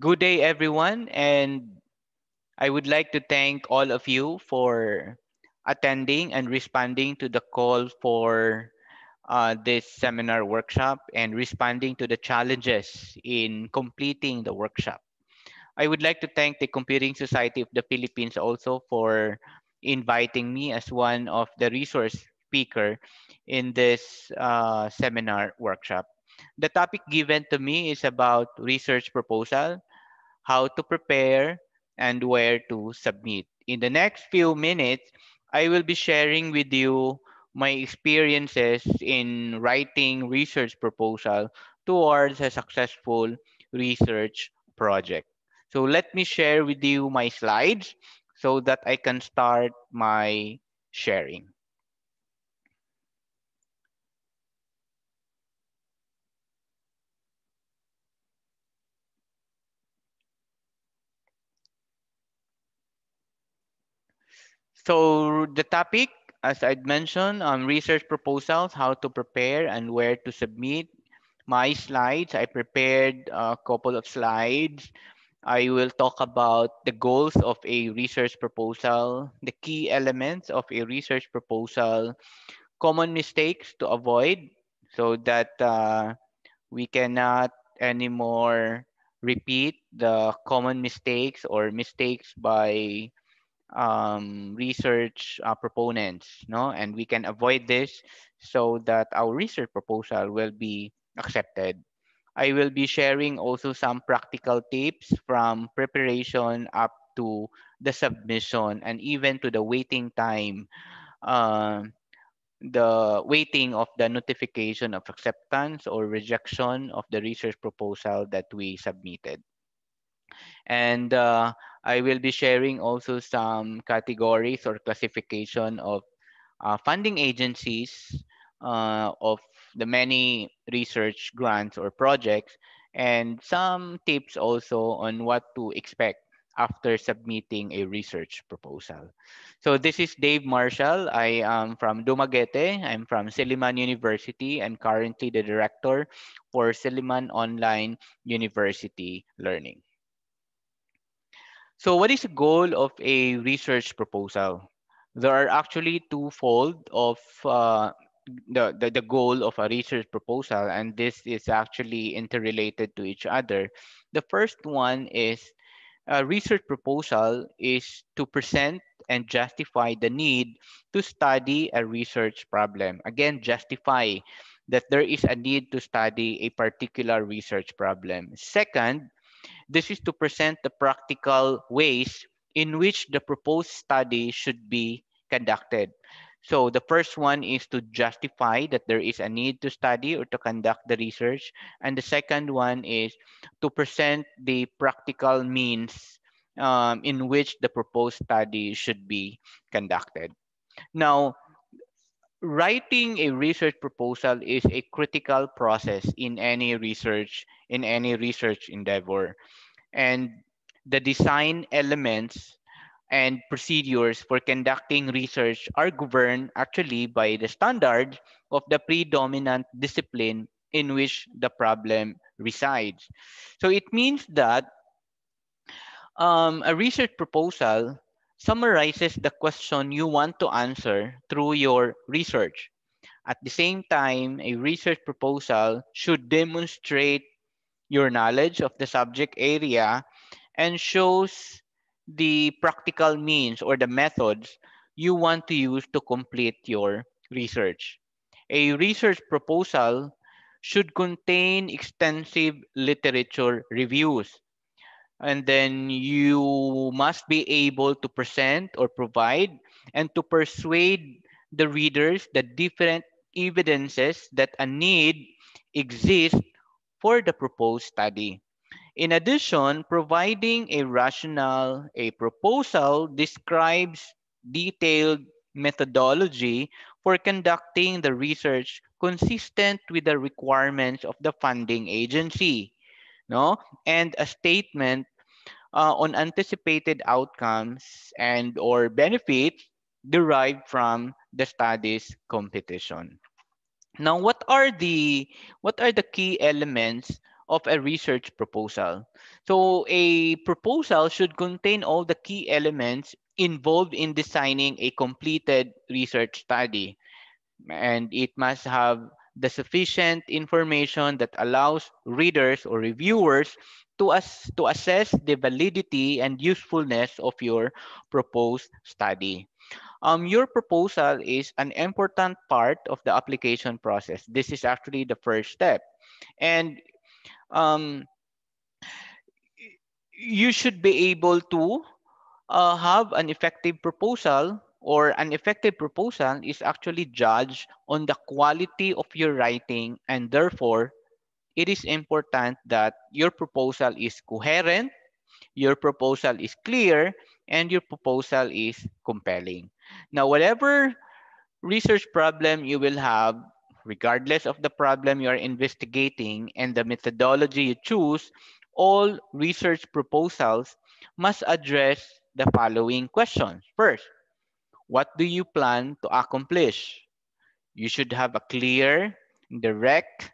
Good day, everyone, and I would like to thank all of you for attending and responding to the call for this seminar workshop and responding to the challenges in completing the workshop. I would like to thank the Computing Society of the Philippines also for inviting me as one of the resource speaker in this seminar workshop. The topic given to me is about research proposal, how to prepare, and where to submit. In the next few minutes, I will be sharing with you my experiences in writing research proposal towards a successful research project. So let me share with you my slides so that I can start my sharing. So the topic, as I'd mentioned, research proposals, how to prepare and where to submit. My slides, I prepared a couple of slides. I will talk about the goals of a research proposal, the key elements of a research proposal, common mistakes to avoid so that we cannot anymore repeat the common mistakes or mistakes by research proponents, no, and we can avoid this so that our research proposal will be accepted. I will be sharing also some practical tips from preparation up to the submission and even to the waiting time, uh, the waiting of the notification of acceptance or rejection of the research proposal that we submitted. And I will be sharing also some categories or classification of funding agencies of the many research grants or projects, and some tips also on what to expect after submitting a research proposal. So this is Dave Marshall. I am from Dumaguete. I'm from Silliman University and currently the director for Silliman Online University Learning. So what is the goal of a research proposal? There are actually twofold of the goal of a research proposal, and this is actually interrelated to each other. The first one is a research proposal is to present and justify the need to study a research problem. Again, justify that there is a need to study a particular research problem. Second, this is to present the practical ways in which the proposed study should be conducted. So the first one is to justify that there is a need to study or to conduct the research. And the second one is to present the practical means in which the proposed study should be conducted. Now, writing a research proposal is a critical process in any research endeavor, and the design elements and procedures for conducting research are governed actually by the standards of the predominant discipline in which the problem resides. So it means that a research proposal summarizes the question you want to answer through your research. At the same time, a research proposal should demonstrate your knowledge of the subject area and shows the practical means or the methods you want to use to complete your research. A research proposal should contain extensive literature reviews, and then you must be able to present or provide and to persuade the readers the different evidences that a need exists for the proposed study. In addition, providing a rationale, a proposal describes detailed methodology for conducting the research consistent with the requirements of the funding agency, no? And a statement on anticipated outcomes and or benefits derived from the study's competition. Now, what are the key elements of a research proposal. So a proposal should contain all the key elements involved in designing a completed research study, and it must have the sufficient information that allows readers or reviewers to assess the validity and usefulness of your proposed study. Your proposal is an important part of the application process. This is actually the first step. And um, you should be able to have an effective proposal, or an effective proposal is actually judged on the quality of your writing, and therefore it is important that your proposal is coherent, your proposal is clear, and your proposal is compelling. Now, whatever research problem you will have, regardless of the problem you are investigating and the methodology you choose, all research proposals must address the following questions. First, what do you plan to accomplish? You should have a clear, direct,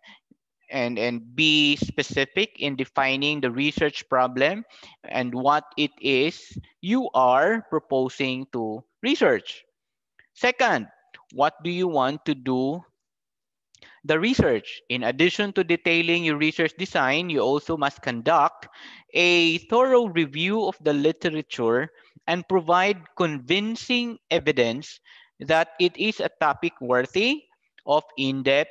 and be specific in defining the research problem and what it is you are proposing to research. Second, what do you want to do the research? In addition to detailing your research design, you also must conduct a thorough review of the literature and provide convincing evidence that it is a topic worthy of in-depth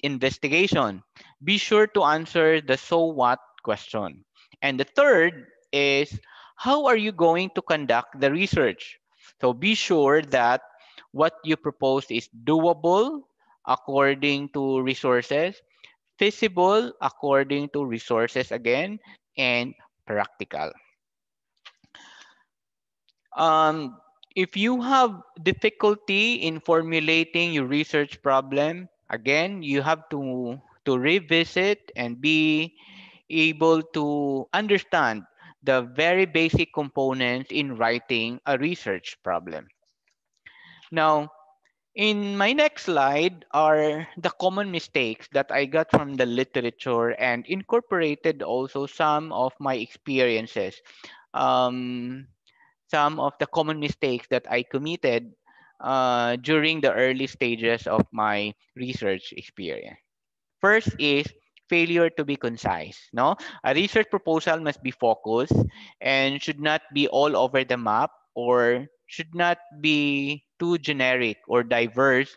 investigation. Be sure to answer the so what question. And the third is, how are you going to conduct the research? So be sure that what you propose is doable according to resources, feasible according to resources again, and practical. Um, if you have difficulty in formulating your research problem, again, you have to revisit and be able to understand the very basic components in writing a research problem. Now, in my next slide are the common mistakes that I got from the literature and incorporated also some of my experiences. Um, some of the common mistakes that I committed during the early stages of my research experience. First is failure to be concise. No, a research proposal must be focused and should not be all over the map, or should not be too generic or diverse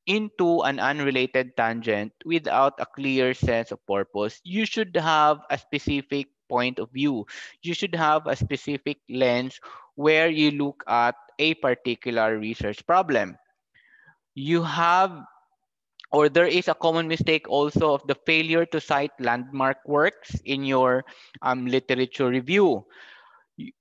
into an unrelated tangent without a clear sense of purpose. You should have a specific point of view. You should have a specific lens where you look at a particular research problem. You have, or there is a common mistake also of the failure to cite landmark works in your literature review.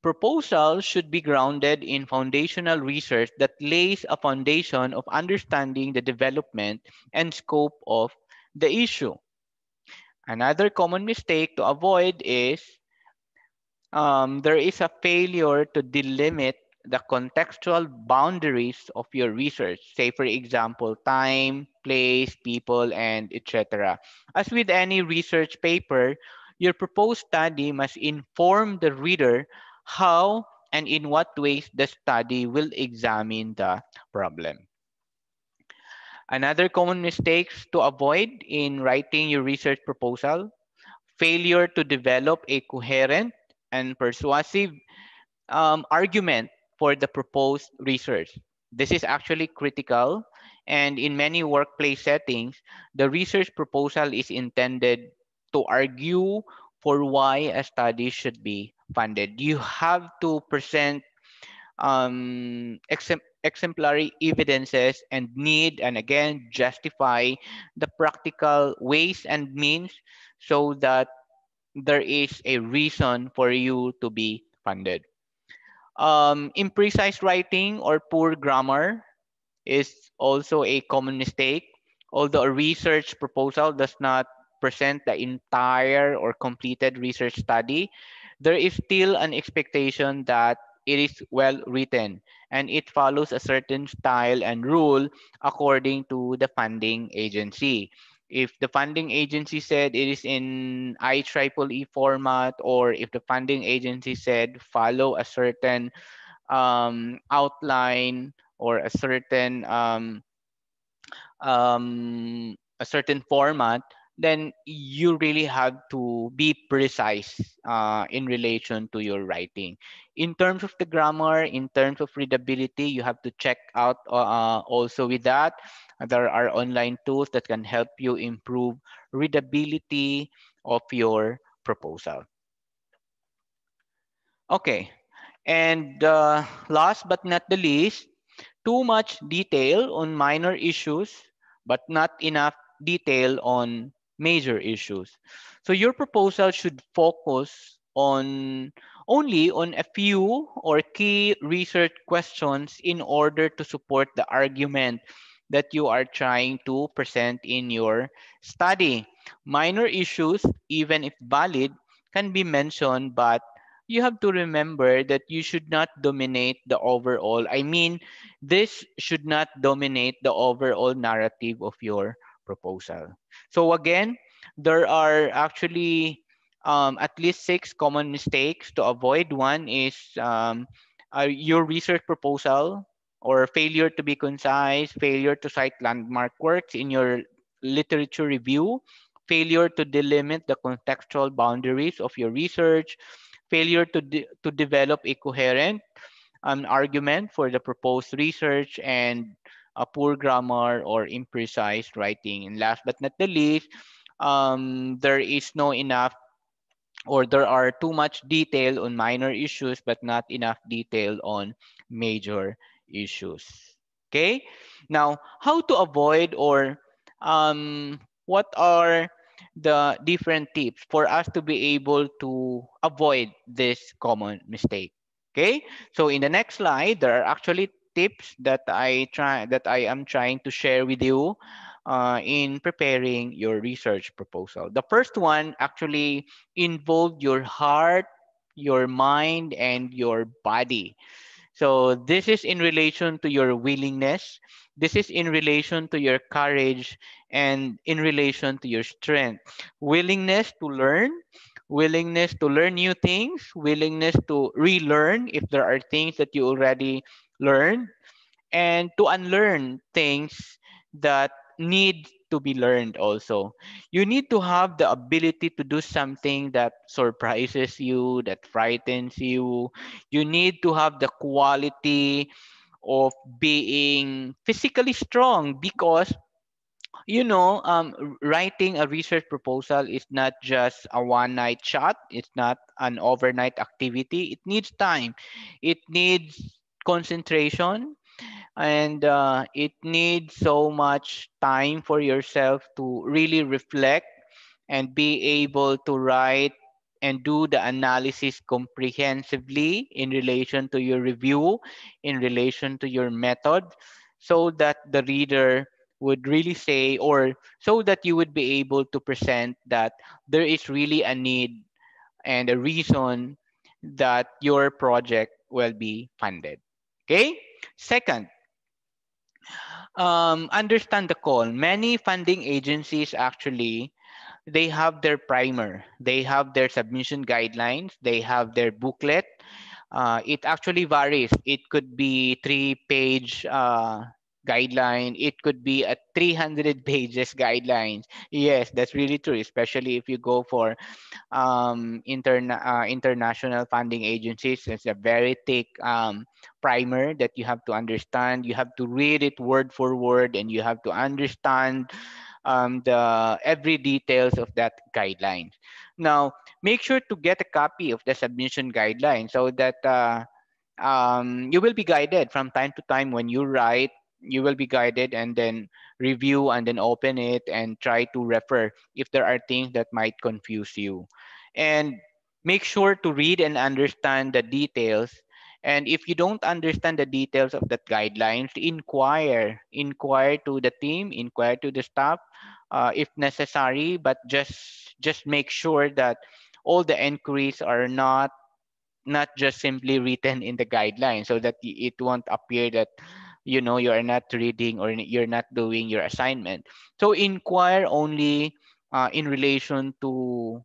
Proposals should be grounded in foundational research that lays a foundation of understanding the development and scope of the issue. Another common mistake to avoid is there is a failure to delimit the contextual boundaries of your research. Say, for example, time, place, people, and etc. As with any research paper, your proposed study must inform the reader how and in what ways the study will examine the problem. Another common mistakes to avoid in writing your research proposal: failure to develop a coherent and persuasive argument for the proposed research. This is actually critical, and in many workplace settings, the research proposal is intended to argue for why a study should be funded. You have to present exemplary evidences and need, and again, justify the practical ways and means so that there is a reason for you to be funded. Imprecise writing or poor grammar is also a common mistake. Although a research proposal does not present the entire or completed research study, there is still an expectation that it is well written and it follows a certain style and rule according to the funding agency. If the funding agency said it is in IEEE format, or if the funding agency said follow a certain outline, or a certain format, then you really have to be precise in relation to your writing. In terms of the grammar, in terms of readability, you have to check out also with that. There are online tools that can help you improve readability of your proposal. Okay, and last but not the least, too much detail on minor issues, but not enough detail on major issues. So your proposal should focus on only on a few or key research questions in order to support the argument that you are trying to present in your study. Minor issues, even if valid, can be mentioned, but you have to remember that you should not dominate the overall. I mean, this should not dominate the overall narrative of your proposal. So again, there are actually at least 6 common mistakes to avoid. One is your research proposal, or failure to be concise, failure to cite landmark works in your literature review, failure to delimit the contextual boundaries of your research, failure to develop a coherent argument for the proposed research, and a poor grammar or imprecise writing. And last but not the least, there is no enough, or there are too much detail on minor issues but not enough detail on major issues. Okay, now how to avoid, or what are the different tips for us to be able to avoid this common mistake? Okay, so in the next slide there are actually tips that I am trying to share with you in preparing your research proposal. The first one actually involved your heart, your mind, and your body. So this is in relation to your willingness. This is in relation to your courage, and in relation to your strength. Willingness to learn, willingness to learn new things, willingness to relearn if there are things that you already learned, and to unlearn things that need to be learned also. You need to have the ability to do something that surprises you, that frightens you. You need to have the quality of being physically strong, because writing a research proposal is not just a one night shot. It's not an overnight activity. It needs time. It needs concentration, and it needs so much time for yourself to really reflect and be able to write and do the analysis comprehensively in relation to your review, in relation to your method, so that the reader would really say, or so that you would be able to present that there is really a need and a reason that your project will be funded. Okay? Second, understand the call. Many funding agencies actually, they have their primer, they have their submission guidelines, they have their booklet. It actually varies. It could be 3-page guideline. It could be a 300 pages guidelines. Yes, that's really true, especially if you go for international funding agencies. It's a very thick primer that you have to understand. You have to read it word for word, and you have to understand the every details of that guidelines. Now, make sure to get a copy of the submission guideline, so that you will be guided from time to time when you write. You will be guided, and then review, and then open it and try to refer if there are things that might confuse you. And make sure to read and understand the details. And if you don't understand the details of that guidelines, inquire to the team, inquire to the staff, if necessary. But just make sure that all the inquiries are not just simply written in the guidelines, so that it won't appear that you are not reading or you're not doing your assignment. So inquire only in relation to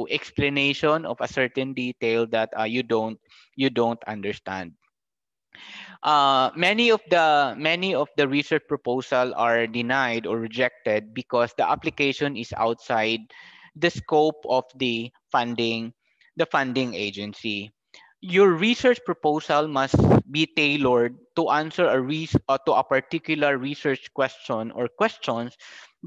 explanation of a certain detail that you don't understand. Many of the research proposal are denied or rejected because the application is outside the scope of the funding agency. Your research proposal must be tailored to answer to a particular research question or questions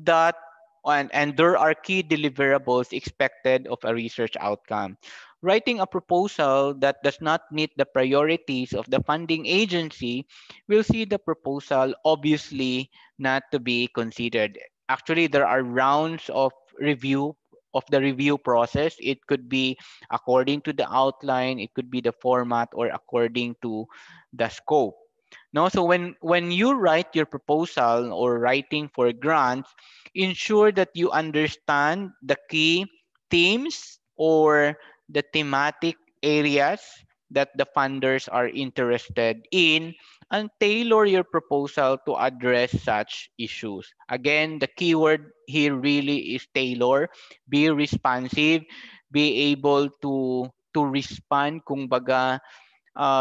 that and there are key deliverables expected of a research outcome. Writing a proposal that does not meet the priorities of the funding agency will see the proposal obviously not to be considered. Actually, there are rounds of the review process. It could be according to the outline, it could be the format, or according to the scope. No, so when you write your proposal or writing for grants, ensure that you understand the key themes or the thematic areas that the funders are interested in, and tailor your proposal to address such issues. Again, the keyword here really is tailor. Be responsive, be able to respond, kung baga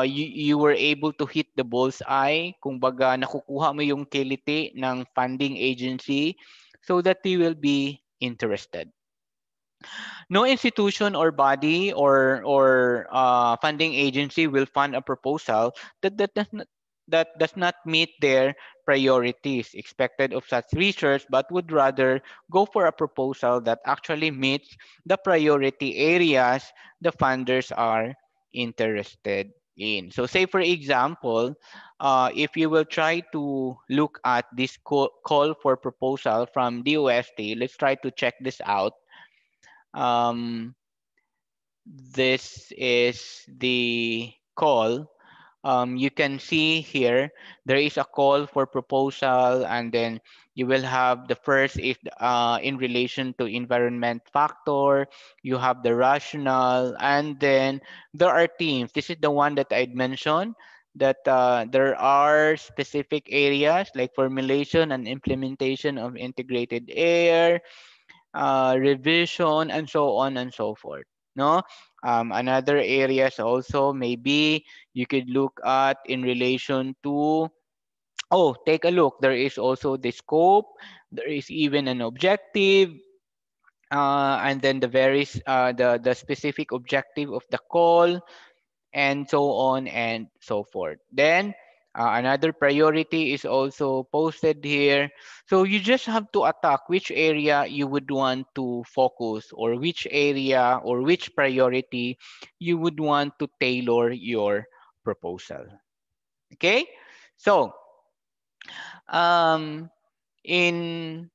you were able to hit the bullseye, kung baga nakukuha mo yung kiliti ng funding agency so that they will be interested. No institution or body or funding agency will fund a proposal that does not meet their priorities expected of such research, but would rather go for a proposal that actually meets the priority areas the funders are interested in. So say for example, if you will try to look at this call for proposal from DOST, let's try to check this out. um, this is the call. You can see here there is a call for proposal, and then you will have the first is in relation to environment factor. You have the rationale, and then there are themes. This is the one that I'd mentioned, that there are specific areas like formulation and implementation of integrated air, revision, and so on and so forth. No, another areas also maybe you could look at in relation to. Oh, take a look. There is also the scope. There is even an objective, and then the specific objective of the call, and so on and so forth. Then another priority is also posted here. So you just have to attack which area you would want to focus, or which area or which priority you would want to tailor your proposal. Okay? So um, in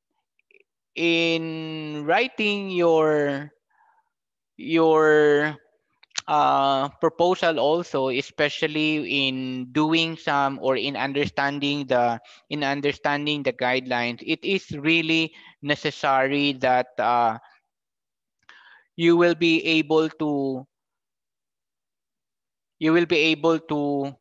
in writing your proposal also, especially in doing some or in understanding the guidelines, it is really necessary that you will be able to you will be able to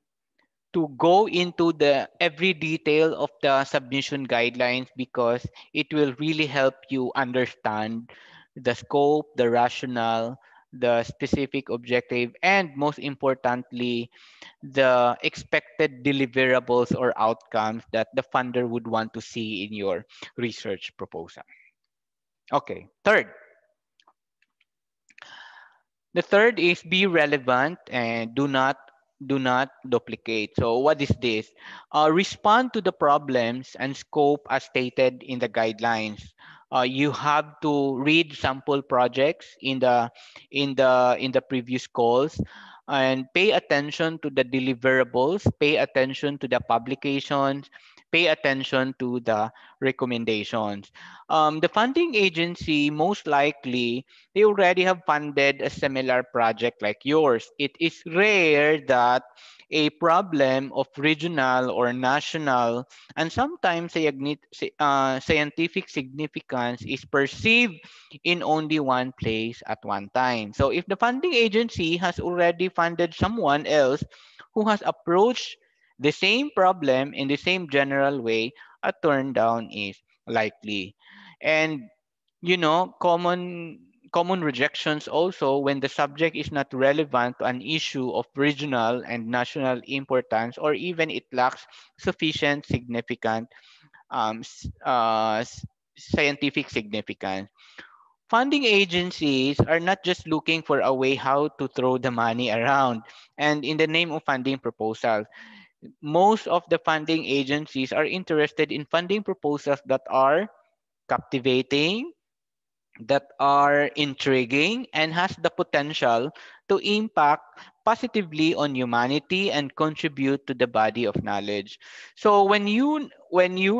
go into the every detail of the submission guidelines, because it will really help you understand the scope, the rationale, the specific objective, and most importantly, the expected deliverables or outcomes that the funder would want to see in your research proposal. Okay, the third is be relevant and do not duplicate. So what is this? Respond to the problems and scope as stated in the guidelines. You have to read sample projects in the previous calls, and pay attention to the deliverables, pay attention to the publications, pay attention to the recommendations. The funding agency most likely they already have funded a similar project like yours. It is rare that a problem of regional or national and sometimes scientific significance is perceived in only one place at one time. So if the funding agency has already funded someone else who has approached The same problem in the same general way, a turn down is likely. And common rejections also when the subject is not relevant to an issue of regional and national importance, or even it lacks sufficient significant um, s- uh, s- scientific significance. Funding agencies are not just looking for a way how to throw the money around. And in the name of funding proposals, most of the funding agencies are interested in funding proposals that are captivating, that are intriguing, and has the potential to impact positively on humanity and contribute to the body of knowledge. So when you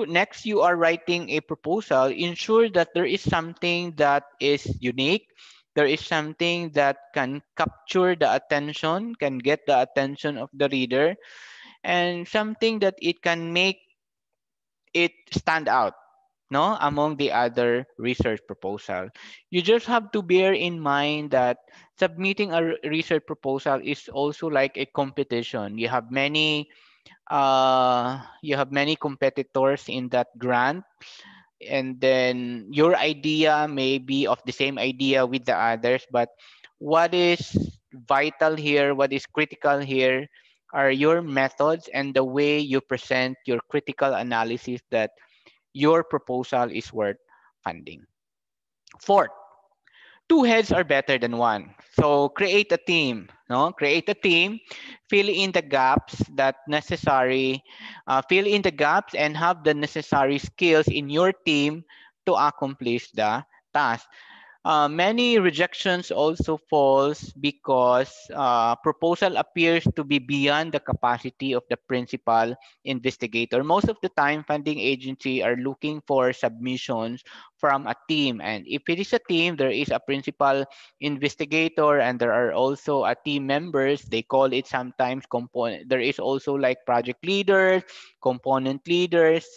next you are writing a proposal, ensure that there is something that is unique, there is something that can capture the attention, can get the attention of the reader, and something that it can make it stand out, no, among the other research proposal. You just have to bear in mind that submitting a research proposal is also like a competition. You have many competitors in that grant, and then your idea may be of the same idea with the others, but what is vital here, what is critical here, are your methods and the way you present your critical analysis that your proposal is worth funding. Fourth, two heads are better than one. So create a team, no? Create a team, fill in the gaps that necessary, fill in the gaps and have the necessary skills in your team to accomplish the task. Many rejections also falls because proposal appears to be beyond the capacity of the principal investigator. Most of the time, funding agency are looking for submissions from a team, and if it is a team, there is a principal investigator, and there are also a team members. They call it sometimes component. There is also like project leaders, component leaders,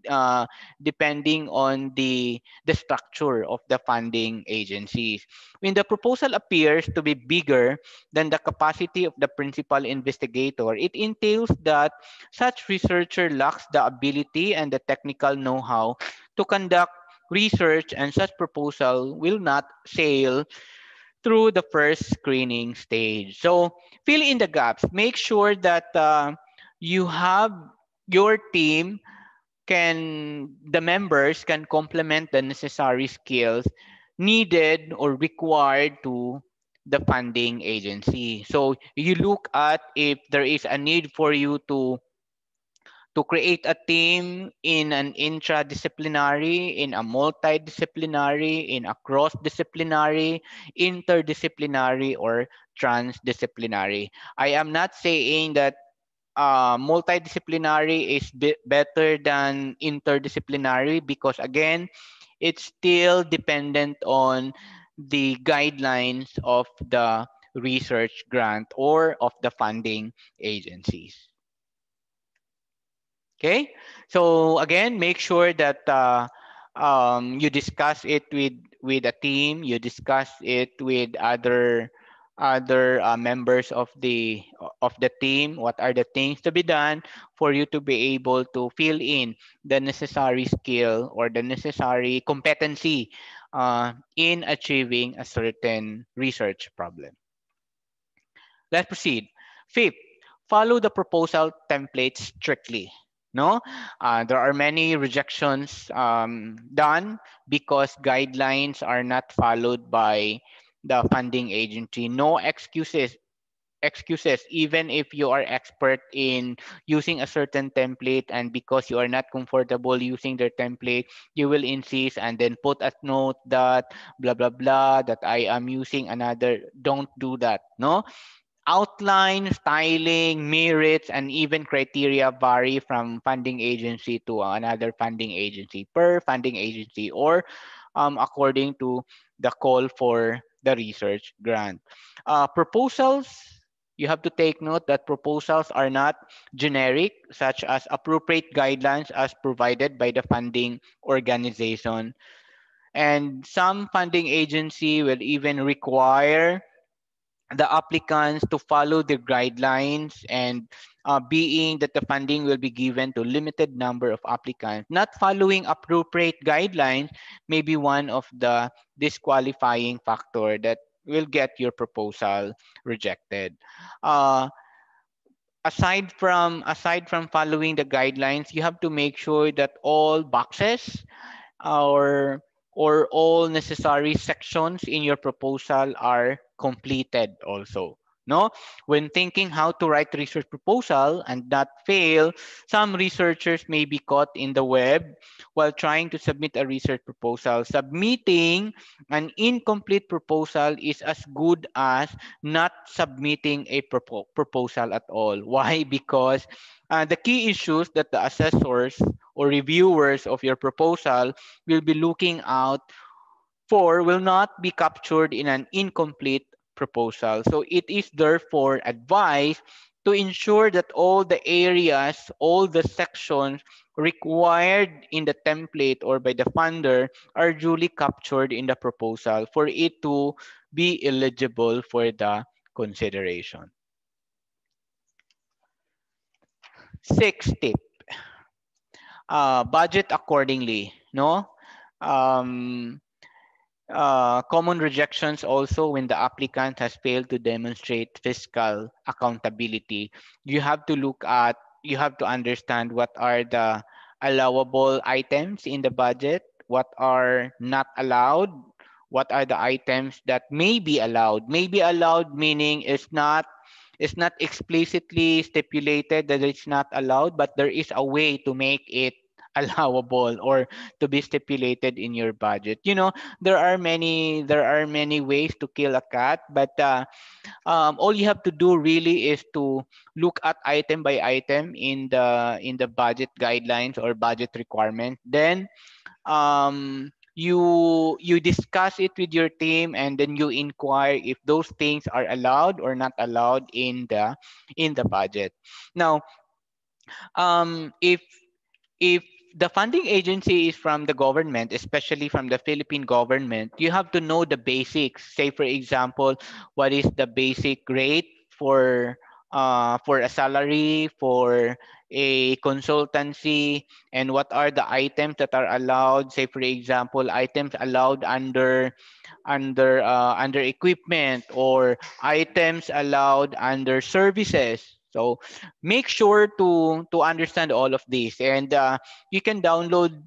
uh, depending on the structure of the funding agencies. When the proposal appears to be bigger than the capacity of the principal investigator, it entails that such researcher lacks the ability and the technical know-how to conduct research, and such proposal will not sail through the first screening stage. So fill in the gaps. Make sure that you have your team can the members can complement the necessary skills needed or required to the funding agency. So you look at if there is a need for you to create a team in an intradisciplinary, in a multidisciplinary, in a cross-disciplinary, interdisciplinary, or transdisciplinary. I am not saying that multidisciplinary is better than interdisciplinary, because again, it's still dependent on the guidelines of the research grant or of the funding agencies. Okay, so again, make sure that you discuss it with a team. You discuss it with other members of the team. What are the things to be done for you to be able to fill in the necessary skill or the necessary competency in achieving a certain research problem. Let's proceed. Fifth, follow the proposal template strictly. No, there are many rejections done because guidelines are not followed by the funding agency. No excuses. Excuses, even if you are expert in using a certain template, and because you are not comfortable using their template, you will insist and then put a note that blah blah blah that I am using another. Don't do that. No, outline, styling, merits, and even criteria vary from funding agency to another funding agency, per funding agency, or according to the call for the research grant. Proposals, you have to take note that proposals are not generic, such as appropriate guidelines as provided by the funding organization. And some funding agency will even require the applicants to follow the guidelines and being that the funding will be given to limited number of applicants. Not following appropriate guidelines may be one of the disqualifying factor that will get your proposal rejected. Uh, aside from following the guidelines, you have to make sure that all boxes or all necessary sections in your proposal are completed also. No, when thinking how to write research proposal and not fail, some researchers may be caught in the web while trying to submit a research proposal. Submitting an incomplete proposal is as good as not submitting a proposal at all. Why? Because the key issues that the assessors or reviewers of your proposal will be looking out for will not be captured in an incomplete proposal. So it is therefore advised to ensure that all the areas, all the sections required in the template or by the funder are duly captured in the proposal for it to be eligible for the consideration. Sixth tip, budget accordingly. No, um, common rejections also when the applicant has failed to demonstrate fiscal accountability. You have to look at, you have to understand what are the allowable items in the budget, what are not allowed, what are the items that may be allowed. May be allowed meaning it's not explicitly stipulated that it's not allowed, but there is a way to make it allowable or to be stipulated in your budget. There are many ways to kill a cat, but all you have to do really is to look at item by item in the budget guidelines or budget requirement. Then you discuss it with your team, and then you inquire if those things are allowed or not allowed in the budget. Now, if the funding agency is from the government, especially from the Philippine government, you have to know the basics. Say, for example, what is the basic rate for a salary, for a consultancy, and what are the items that are allowed. Say, for example, items allowed under equipment or items allowed under services. So make sure to understand all of this, and you can download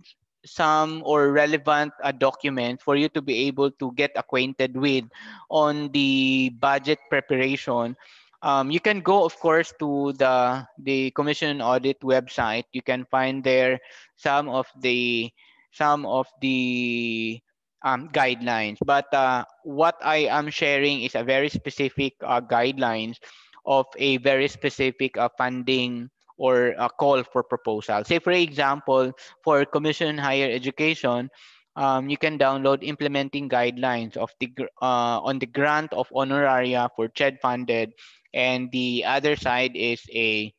some or relevant document for you to be able to get acquainted with on the budget preparation. You can go, of course, to the Commission and Audit website. You can find there some of the guidelines. But what I am sharing is a very specific guidelines of a very specific funding or a call for proposal. Say, for example, for Commission Higher Education, you can download implementing guidelines of on the grant of honoraria for CHED funded, and the other side is a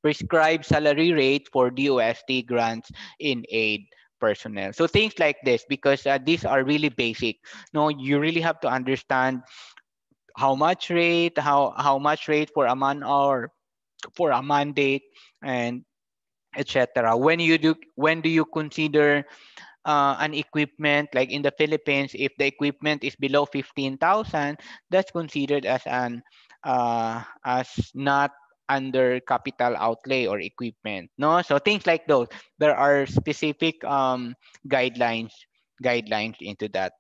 prescribed salary rate for DOST grants in aid personnel. So things like this, because these are really basic. No, you really have to understand how much rate for a man hour, for a mandate, and etc. When do you consider an equipment, like in the Philippines, if the equipment is below 15,000, that's considered as not under capital outlay or equipment. No, so things like those. There are specific guidelines into that.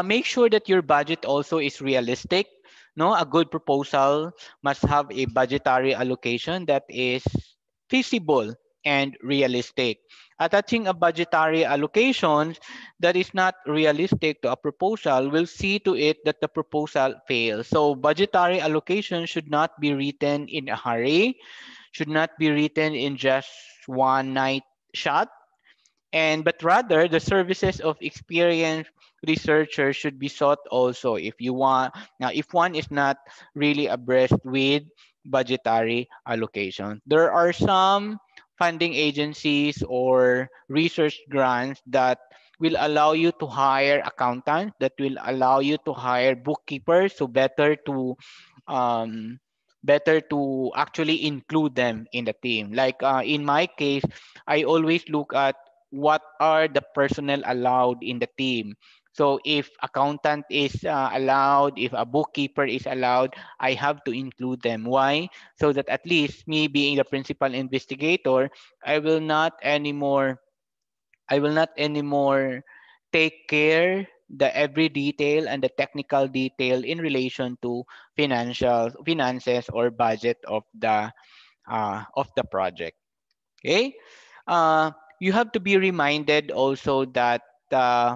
Make sure that your budget also is realistic. No, a good proposal must have a budgetary allocation that is feasible and realistic. Attaching a budgetary allocation that is not realistic to a proposal will see to it that the proposal fails. So budgetary allocation should not be written in a hurry, should not be written in just one night shot, and but rather the services of experienced researchers should be sought also if you want. Now, if one is not really abreast with budgetary allocation, there are some funding agencies or research grants that will allow you to hire accountants, that will allow you to hire bookkeepers, so better um, better to actually include them in the team. Like in my case, I always look at what are the personnel allowed in the team. So if accountant is allowed, if a bookkeeper is allowed, I have to include them. Why? So that at least me being the principal investigator, I will not anymore I will not anymore take care the every detail and the technical detail in relation to finances or budget of the project. Okay, uh, you have to be reminded also that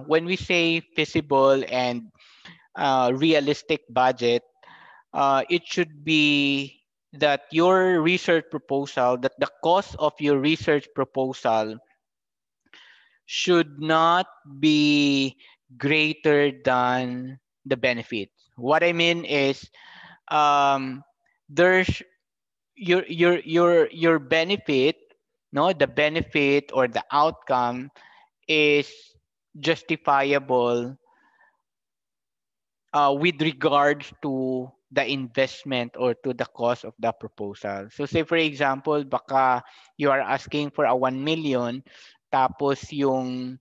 when we say feasible and realistic budget, it should be that your research proposal, that the cost of your research proposal should not be greater than the benefit. What I mean is, um, there's your benefit, no, the benefit or the outcome is justifiable with regards to the investment or to the cost of the proposal. So say for example, baka you are asking for a 1 million, tapos yung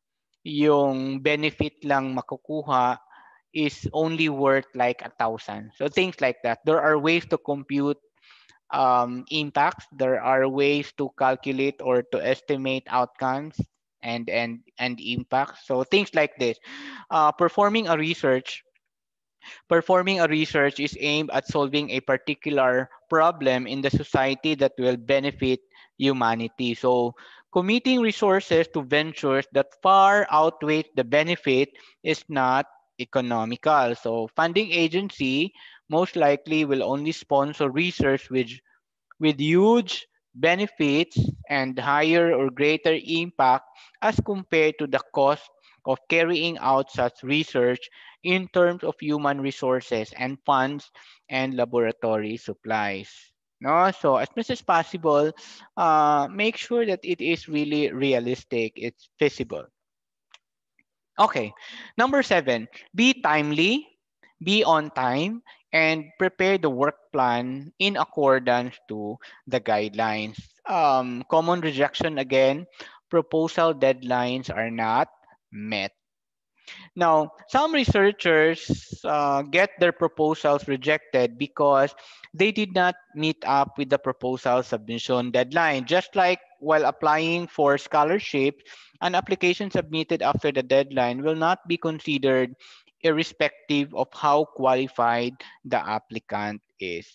benefit lang makukuha is only worth like 1,000. So things like that. There are ways to compute impacts. There are ways to calculate or to estimate outcomes and impacts. So things like this. Performing a research is aimed at solving a particular problem in the society that will benefit humanity. So, committing resources to ventures that far outweigh the benefit is not economical. So, funding agency most likely will only sponsor research with huge benefits and higher or greater impact as compared to the cost of carrying out such research in terms of human resources and funds and laboratory supplies. No, so as much as possible, make sure that it is really realistic, it's feasible. Okay, number 7, be timely, be on time, and prepare the work plan in accordance to the guidelines. Common rejection again, proposal deadlines are not met. Now, some researchers get their proposals rejected because they did not meet up with the proposal submission deadline. Just like while applying for scholarship, an application submitted after the deadline will not be considered irrespective of how qualified the applicant is.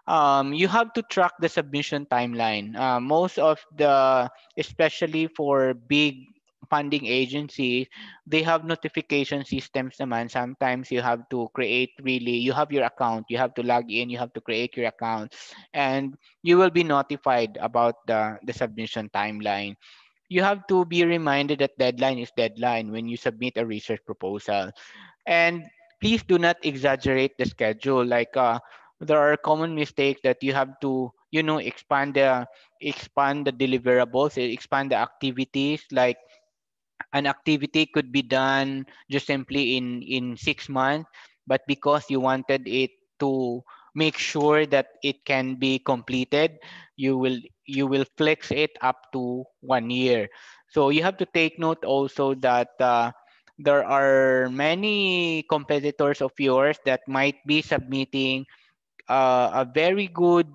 You have to track the submission timeline. Most of the, especially for big funding agencies, they have notification systems naman. Sometimes you have to create really, you have your account, you have to log in, you have to create your account, and you will be notified about the submission timeline. You have to be reminded that deadline is deadline when you submit a research proposal. And please do not exaggerate the schedule. Like there are common mistakes that you have to, expand the deliverables, expand the activities. Like an activity could be done just simply in 6 months, but because you wanted it to make sure that it can be completed, you will flex it up to 1 year. So you have to take note also that there are many competitors of yours that might be submitting a very good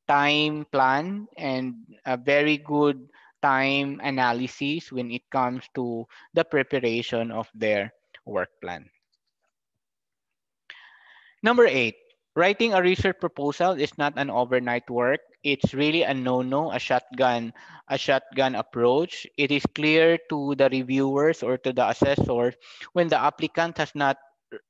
time plan and a very good time analysis when it comes to the preparation of their work plan. Number 8, writing a research proposal is not an overnight work. It's really a no-no, a shotgun approach. It is clear to the reviewers or to the assessors when the applicant has not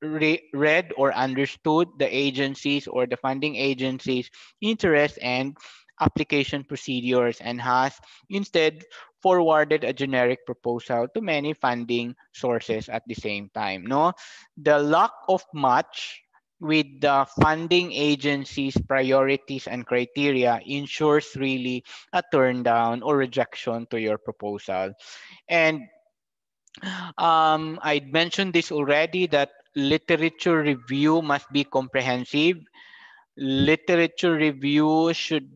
read or understood the agencies or the funding agencies' interest and application procedures and has instead forwarded a generic proposal to many funding sources at the same time. No, the lack of match with the funding agency's priorities and criteria ensures really a turn down or rejection to your proposal. And I mentioned this already that literature review must be comprehensive. Literature review should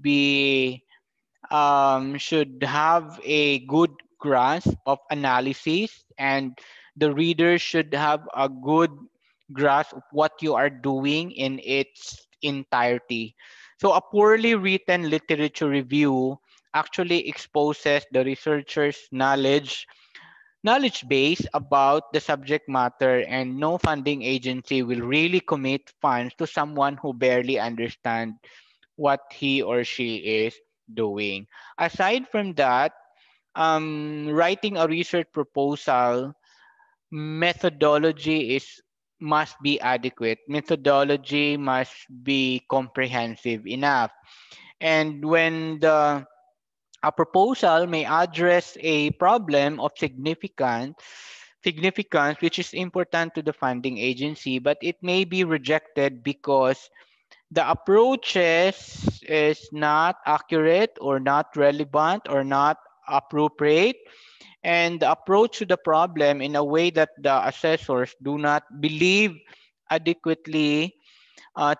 have a good grasp of analysis, and the reader should have a good grasp of what you are doing in its entirety. So a poorly written literature review actually exposes the researcher's knowledge base about the subject matter, and no funding agency will really commit funds to someone who barely understands what he or she is doing. Aside from that, writing a research proposal, methodology is must be adequate. Methodology must be comprehensive enough. And when the a proposal may address a problem of significance which is important to the funding agency, but it may be rejected because the approaches is not accurate or not relevant or not appropriate, and the approach to the problem in a way that the assessors do not believe adequately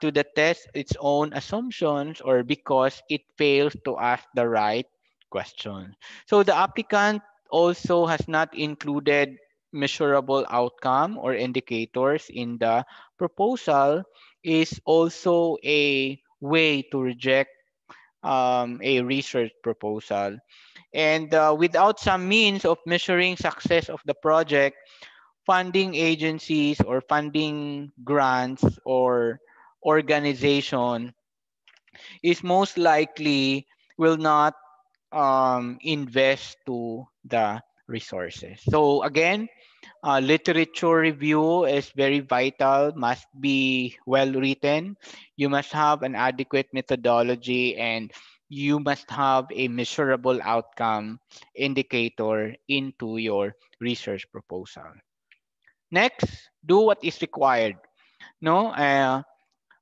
to the test its own assumptions, or because it fails to ask the right question. So the applicant also has not included measurable outcome or indicators in the proposal is also a way to reject a research proposal. And without some means of measuring success of the project, funding agencies or funding grants or organization is most likely will not invest to the resources. So again, literature review is very vital, must be well written. You must have an adequate methodology, and you must have a measurable outcome indicator into your research proposal. Next, do what is required. No,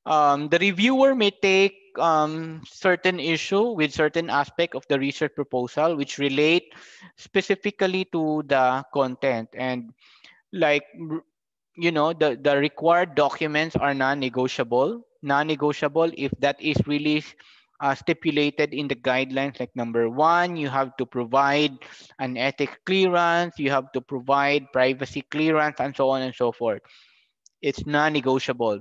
the reviewer may take certain issue with certain aspect of the research proposal which relate specifically to the content, and like the required documents are non-negotiable if that is really stipulated in the guidelines. Like number one, you have to provide an ethics clearance, you have to provide privacy clearance, and so on and so forth. It's non-negotiable.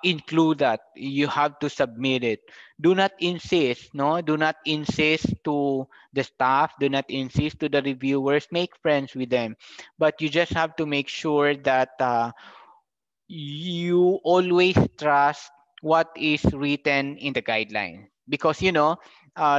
Include that, you have to submit it. Do not insist, no, do not insist to the staff, do not insist to the reviewers, make friends with them, but you just have to make sure that you always trust what is written in the guideline, because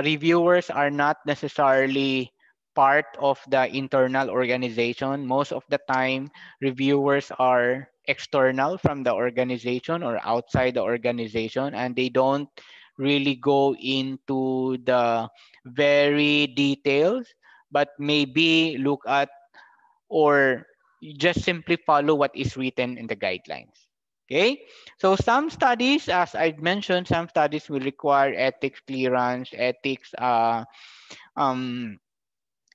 reviewers are not necessarily part of the internal organization. Most of the time reviewers are external from the organization or outside the organization, and they don't really go into the very details, but maybe look at or just simply follow what is written in the guidelines. Okay, so some studies, as I mentioned, some studies will require ethics clearance, ethics, um,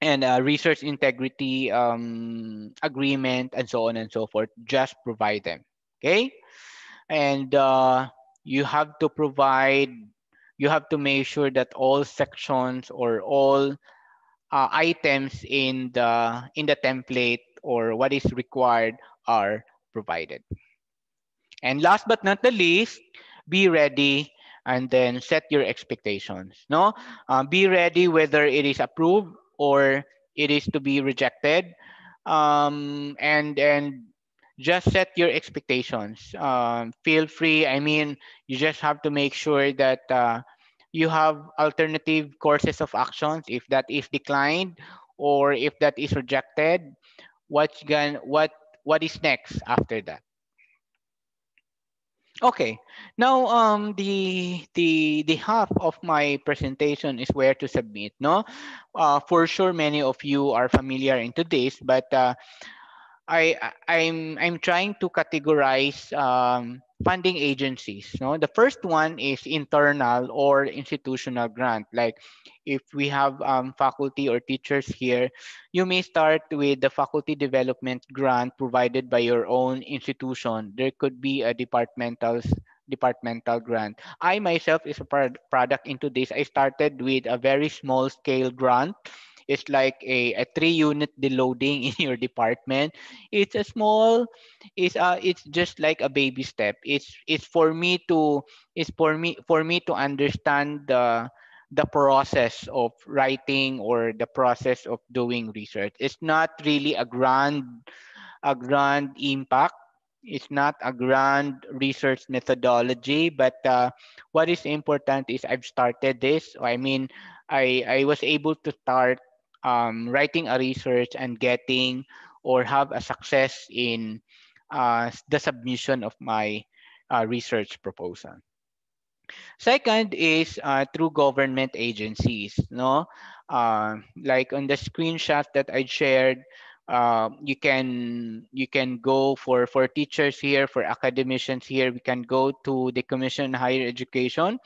and research integrity agreement, and so on and so forth. Just provide them. Okay, and you have to provide, you have to make sure that all sections or all items in the template or what is required are provided. And last but not the least, be ready and then set your expectations. No, be ready whether it is approved or it is to be rejected, and just set your expectations. Feel free. I mean, you just have to make sure that you have alternative courses of actions if that is declined or if that is rejected. What is next after that? Okay. Now, the half of my presentation is where to submit. No, for sure, many of you are familiar into this, but I'm trying to categorize funding agencies. No, the first one is internal or institutional grant. Like if we have faculty or teachers here, you may start with the faculty development grant provided by your own institution. There could be a departmental departmental grant. I myself is a product into this. I started with a very small scale grant. It's like a 3 unit deloading in your department. It's a small, it's just like a baby step. It's for me to, it's for me to understand the process of writing or the process of doing research. It's not really a grand impact. It's not a grand research methodology, but what is important is I've started this. I mean, I was able to start writing a research and getting or have a success in the submission of my research proposal. Second is through government agencies. No, like on the screenshot that I shared, you can go for teachers here, for academicians here. We can go to the Commission on Higher Education,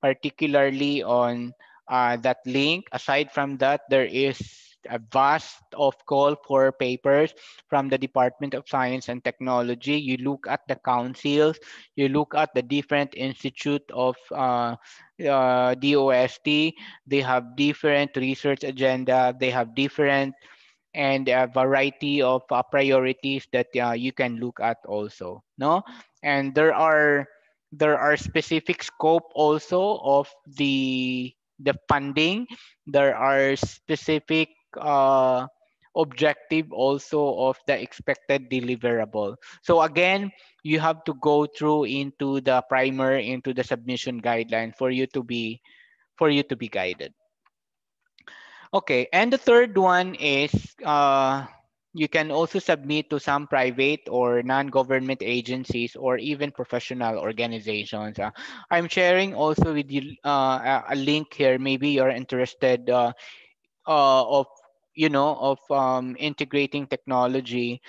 particularly on that link. Aside from that, there is a vast of call for papers from the Department of Science and Technology. You look at the councils, you look at the different institute of DOST. They have different research agenda. They have different and a variety of priorities that you can look at also, no, and there are specific scope also of the funding. There are specific uh, objective also of the expected deliverable. So again, you have to go through into the primer, into the submission guideline for you to be guided. Okay, and the third one is you can also submit to some private or non-government agencies or even professional organizations. I'm sharing also with you a link here. Maybe you're interested of integrating technology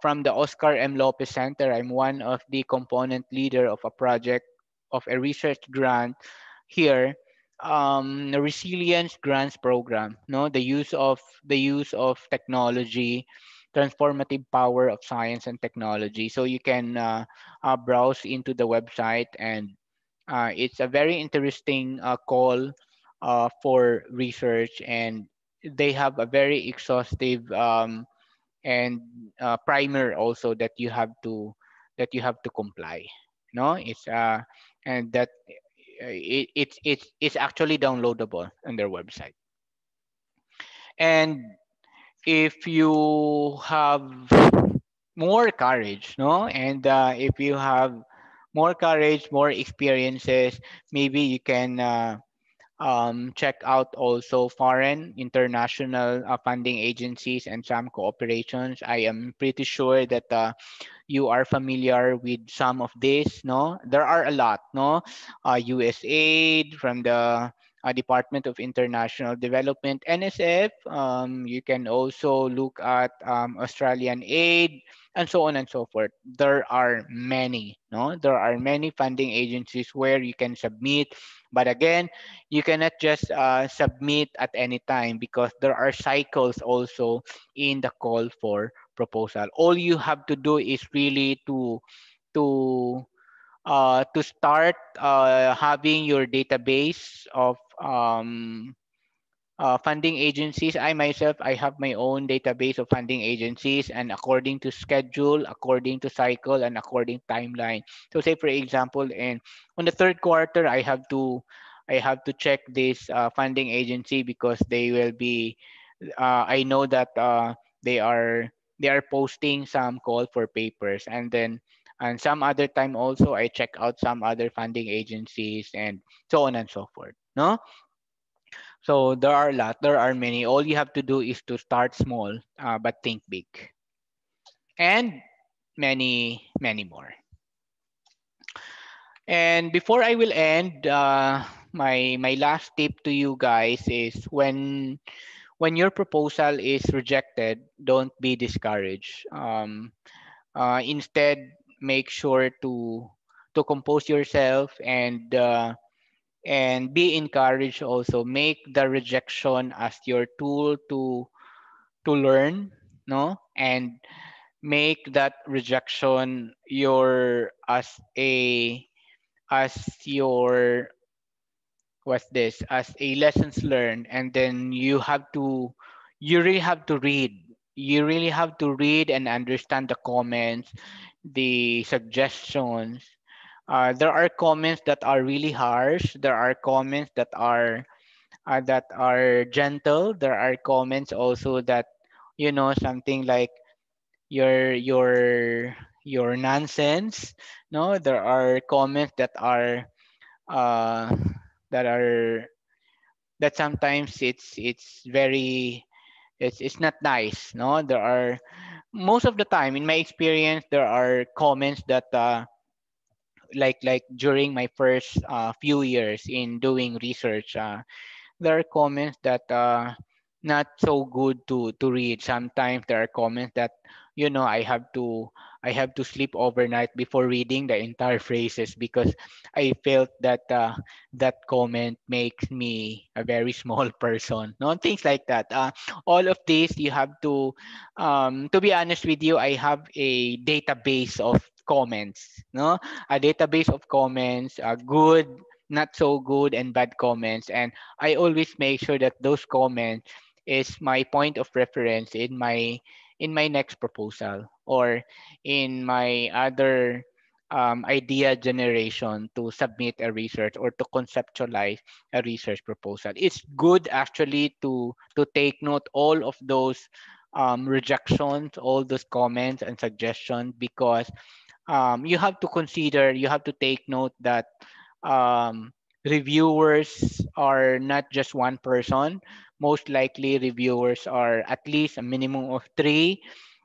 from the Oscar M. Lopez Center. I'm one of the component leader of a project of a research grant here, the resilience grants program. No, the use of technology, transformative power of science and technology. So you can browse into the website, and it's a very interesting call for research, and they have a very exhaustive and primer also that you have to comply. No, and that it's actually downloadable on their website. And if you have more courage, no, and if you have more courage, more experiences, maybe you can check out also foreign international funding agencies and some cooperations. I am pretty sure that you are familiar with some of this. No, there are a lot. No, USAID from the Department of International Development, NSF. You can also look at Australian aid, and so on and so forth. There are many. No, there are many funding agencies where you can submit. But again, you cannot just submit at any time, because there are cycles also in the call for proposal. All you have to do is really to to start having your database of funding agencies. I myself, I have my own database of funding agencies, and according to schedule, according to cycle, and according timeline. So say for example, on the third quarter, I have to check this funding agency, because they will be I know that they are posting some call for papers, and some other time also I check out some other funding agencies, and so on and so forth. No, so there are many. All you have to do is to start small, but think big, and many more. And before I will end, my last tip to you guys is, when your proposal is rejected, don't be discouraged. Instead, make sure to compose yourself, and be encouraged also. Make the rejection as your tool to learn, no, and make that rejection your as a as your what's this as a lessons learned, and then you really have to read. You really have to read and understand the comments, the suggestions. There are comments that are really harsh. There are comments that are gentle. There are comments also that, something like your your nonsense. No, there are comments uh that are that sometimes it's very it's not nice. No, there are most of the time in my experience there are comments that like during my first few years in doing research, there are comments that not so good to read. Sometimes there are comments that I have to sleep overnight before reading the entire phrases because I felt that that comment makes me a very small person. No, things like that. All of this you have to be honest with you, I have a database of comments. No, a database of comments, good, not so good, and bad comments, and I always make sure that those comments is my point of reference in my next proposal or in my other idea generation to submit a research or to conceptualize a research proposal. It's good actually to take note all of those rejections, all those comments and suggestions, because you have to take note that um, reviewers are not just one person. Most likely, reviewers are at least a minimum of three,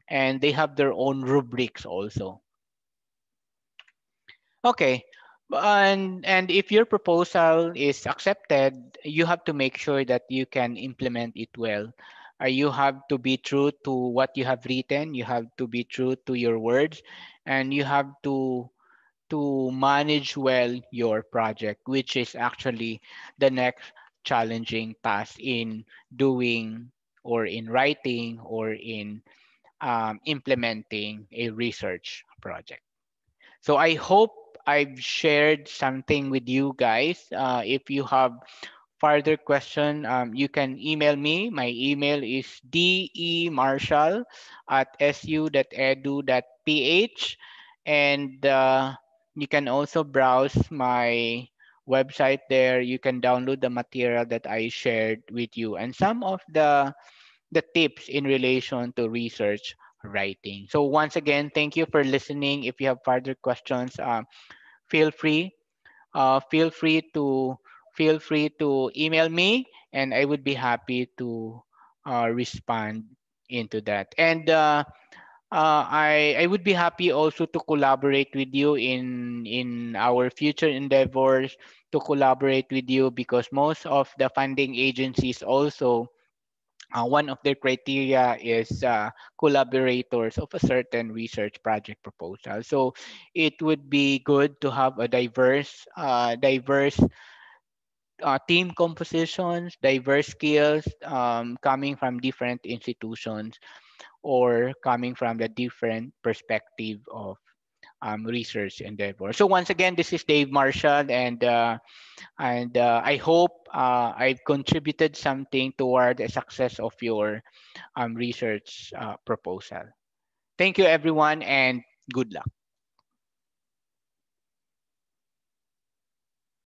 and they have their own rubrics also. Okay. And if your proposal is accepted, you have to make sure that you can implement it well. You have to be true to what you have written. You have to be true to your words, and you have to manage well your project, which is actually the next challenging task in doing or in writing or in implementing a research project. So I hope I've shared something with you guys. If you have further question, you can email me. My email is demarshall@su.edu.ph, and you can also browse my website there. You can download the material that I shared with you and some of the tips in relation to research writing. So once again, thank you for listening. If you have further questions, feel free feel free to email me, and I would be happy to respond into that. And I would be happy also to collaborate with you in our future endeavors, to collaborate with you, because most of the funding agencies also, one of their criteria is collaborators of a certain research project proposal. So it would be good to have a diverse team compositions, diverse skills, coming from different institutions or coming from the different perspective of research endeavor. So once again, this is Dave Marshall, and I hope I've contributed something toward the success of your research proposal. Thank you, everyone, and good luck.